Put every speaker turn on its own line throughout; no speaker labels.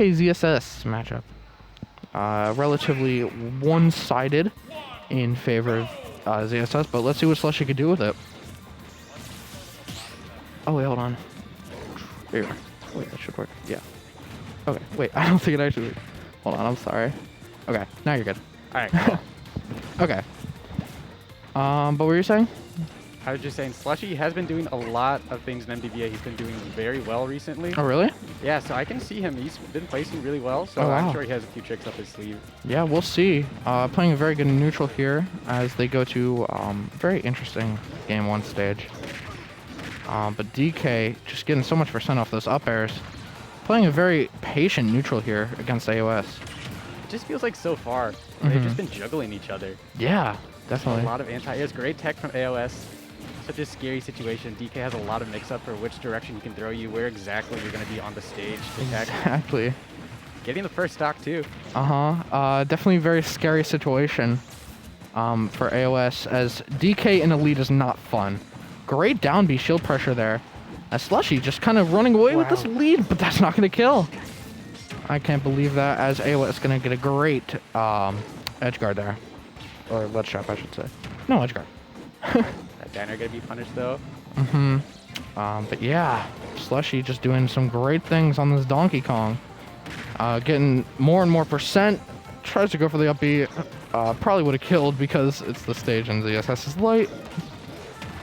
A ZSS matchup. Relatively one-sided in favor of ZSS, but let's see what Slushie could do with it. Oh, wait, hold on. Here. Wait, that should work. Yeah. Okay, wait, I don't think it actually worked. Hold on, I'm sorry. Okay, now you're good.
Alright, cool.
Okay. But what were you saying?
I was just saying, SlushieV has been doing a lot of things in MDVA. He's been doing very well recently.
Oh, really?
Yeah, so I can see him. He's been placing really well, so
wow.
I'm sure he has a few tricks up his sleeve.
Yeah, we'll see. Playing a very good neutral here as they go to very interesting game 1 stage. But DK just getting so much percent off those up airs. Playing a very patient neutral here against AoS.
It just feels like so far, they've just been juggling each other.
Yeah, definitely.
A lot of anti-airs. Great tech from AoS. Such a scary situation. DK has a lot of mix-up for which direction he can throw you, where exactly you're going to be on the stage to attack.
Exactly.
Getting the first stock, too.
Definitely a very scary situation for AoS, as DK in the lead is not fun. Great down B shield pressure there. As SlushieV just kind of running away with this lead, but that's not going to kill. I can't believe that, as AoS is going to get a great edge guard there. Or ledge trap, I should say. No, edge guard.
That diner going to be punished, though.
But yeah, SlushieV just doing some great things on this Donkey Kong. Getting more and more percent. Tries to go for the up B. Probably would have killed because it's the stage and ZSS is light.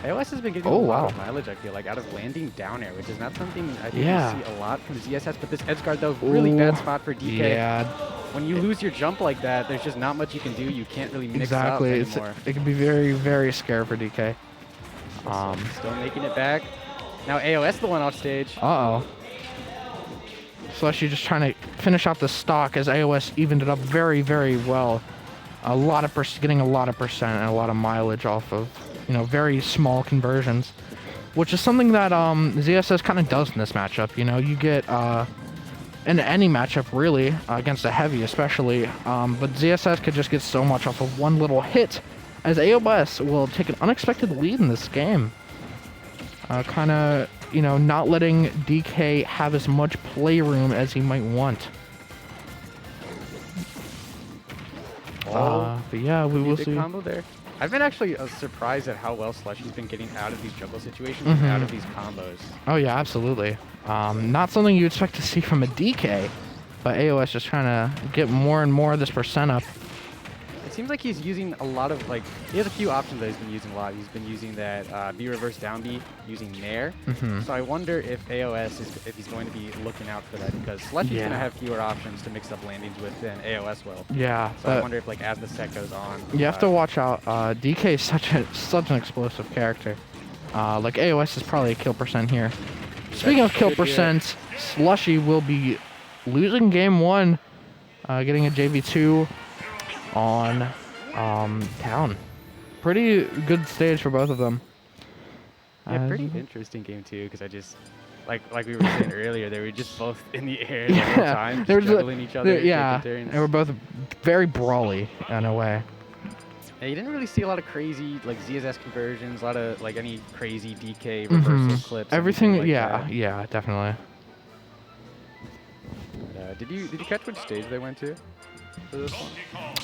AoS has been getting a lot of mileage, I feel like, out of landing down air, which is not something I think you see a lot from ZSS. But this edge guard, though, really bad spot for DK.
Yeah.
When you lose your jump like that, there's just not much you can do. You can't really mix up anymore.
It can be very, very scary for DK.
Still making it back. Now AoS the one off stage.
Uh-oh. SlushieV just trying to finish out the stock as AoS evened it up very, very well. Getting a lot of percent and a lot of mileage off of, very small conversions, which is something that ZSS kind of does in this matchup. You get in any matchup really against a heavy especially, but ZSS could just get so much off of one little hit, as AoS will take an unexpected lead in this game. Kind of, not letting DK have as much playroom as he might want. But yeah, we will see.
Combo there. I've been actually surprised at how well SlushieV's been getting out of these juggle situations and out of these combos.
Oh yeah, absolutely. Not something you expect to see from a DK, but AoS just trying to get more and more of this percent up.
It seems like he's using a lot of, he has a few options that he's been using a lot. He's been using that B reverse down B, using Nair. So I wonder if AoS if he's going to be looking out for that, because SlushieV's going to have fewer options to mix up landings with than AoS will. Yeah. So I wonder if, as the set goes on.
You have to watch out. DK is such an explosive character. AoS is probably a kill percent here. Speaking of kill percent, SlushieV will be losing game 1, getting a JV2 on town. Pretty good stage for both of them.
Yeah, pretty interesting game too, because I just like we were saying earlier, they were just both in the air the whole time, just juggling each other.
Yeah, they were both very brawly in a way.
Yeah, you didn't really see a lot of crazy ZSS conversions, a lot of any crazy DK reversal clips.
Everything, yeah, definitely.
But, did you catch which stage they went to for this one?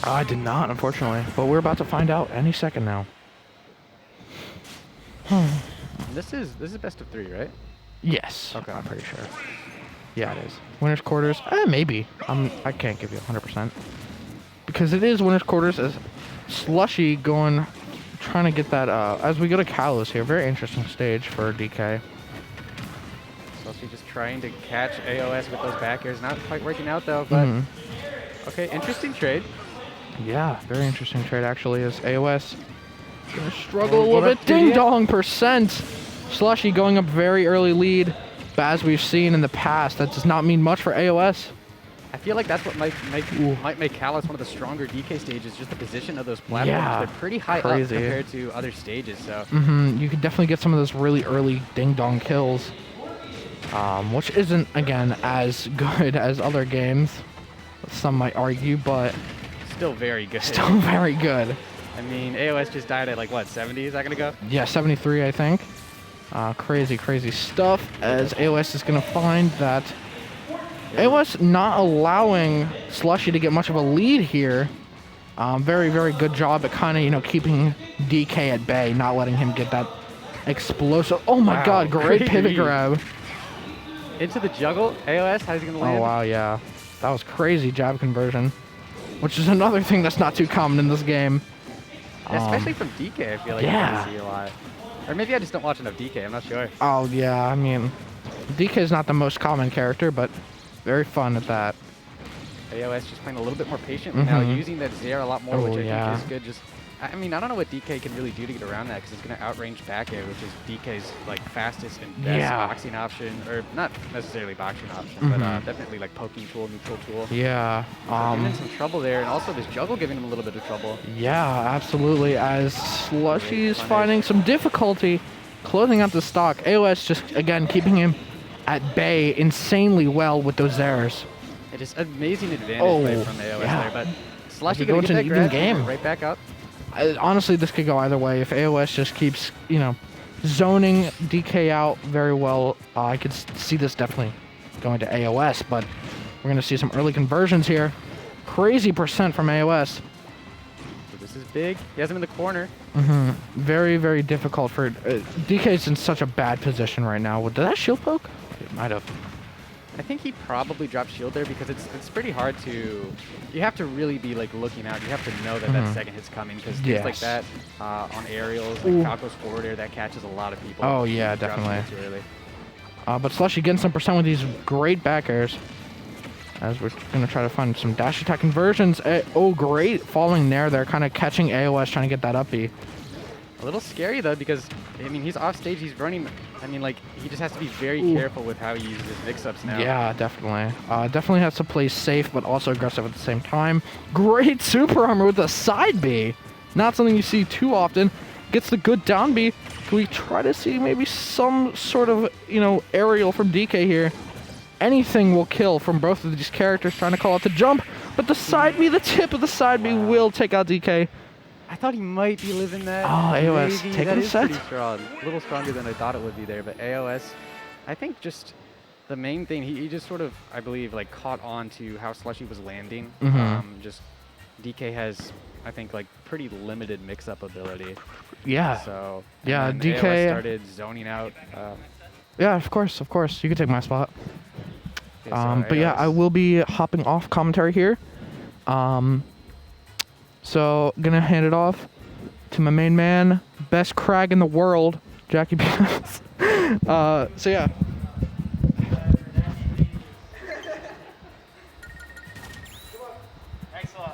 I did not, unfortunately, but we're about to find out any second now.
This is best of 3, right?
Yes. Okay, I'm pretty sure. Yeah, it is. Winners quarters, maybe. I can't give you 100% because it is winners quarters. As SlushieV trying to get that as we go to Kalos here. Very interesting stage for DK.
SlushieV just trying to catch AoS with those back airs. Not quite working out though, but okay, interesting trade.
Yeah, very interesting trade actually, as AoS gonna struggle a little bit. Ding dong percent. SlushieV going up very early lead, but as we've seen in the past, that does not mean much for AoS.
I feel like that's what might make Kalos one of the stronger DK stages, just the position of those platforms. Yeah, they're pretty high up compared to other stages. So
you could definitely get some of those really early ding dong kills, which isn't again as good as other games. Some might argue, but
still very good.
Still very good.
I mean, AoS just died at what, 70? Is that gonna go?
Yeah, 73, I think. Crazy stuff. As AoS is gonna find that AoS not allowing Slushie to get much of a lead here. Very, very good job at kind of, you know, keeping DK at bay, not letting him get that explosive. Oh my
Wow,
god, great pivot
read.
grab.
Into the juggle. AoS, how's he going to land?
Oh wow, yeah. That was crazy jab conversion, which is another thing that's not too common in this game.
Yeah, especially from DK, I feel like
yeah.
you see a lot. Or maybe I just don't watch enough DK, I'm not sure.
Oh yeah, I mean, DK is not the most common character, but very fun at that.
AoS just playing a little bit more patiently now, using that Zair a lot more, which I think is good. Just, I mean, I don't know what DK can really do to get around that, because it's going to outrange back air, which is DK's like fastest and best boxing option, or not necessarily boxing option, but definitely like poking tool, neutral tool.
Yeah.
Giving him some trouble there, and also this juggle giving him a little bit of trouble.
Yeah, absolutely. As Slushie's finding some difficulty closing out the stock, AoS just again keeping him at bay insanely well with those Zairs.
It is amazing advantage play from AoS there, but Slushie going to get that grab game right back up.
Honestly, this could go either way. If AoS just keeps, you know, zoning DK out very well, I could see this definitely going to AoS, but we're going to see some early conversions here. Crazy percent from AoS.
So this is big. He has him in the corner.
Very, very difficult for... DK's in such a bad position right now. Did that shield poke? It might have.
I think he probably dropped shield there because it's pretty hard to... You have to really be like looking out. You have to know that that second hit's coming, because things like that on aerials, like Falco's forward air, that catches a lot of people.
Oh yeah, definitely.
Too early.
But Slushie getting some percent with these great back airs. As we're going to try to find some dash attack conversions. Oh, great falling there. They're kind of catching AoS, trying to get that up B.
A little scary, though, because, I mean, he's off stage. He's running. I mean, like, he just has to be very careful with how he uses his mix-ups now.
Yeah, definitely. Definitely has to play safe, but also aggressive at the same time. Great super armor with the side B. Not something you see too often. Gets the good down B. Can we try to see maybe some sort of, you know, aerial from DK here? Anything will kill from both of these characters trying to call out the jump, but the side B, the tip of the side B will take out DK.
I thought he might be living that.
Oh, AoS taking the set.
Pretty strong. A little stronger than I thought it would be there, but AoS, I think just the main thing, he just sort of, I believe, like caught on to how Slushie was landing. Just DK has, I think, like pretty limited mix-up ability.
Yeah.
So
yeah, DK
AoS started zoning out.
Yeah, of course. You can take my spot.
Okay, so
but yeah, I will be hopping off commentary here. So gonna hand it off to my main man, best crag in the world, Jackie B. So yeah.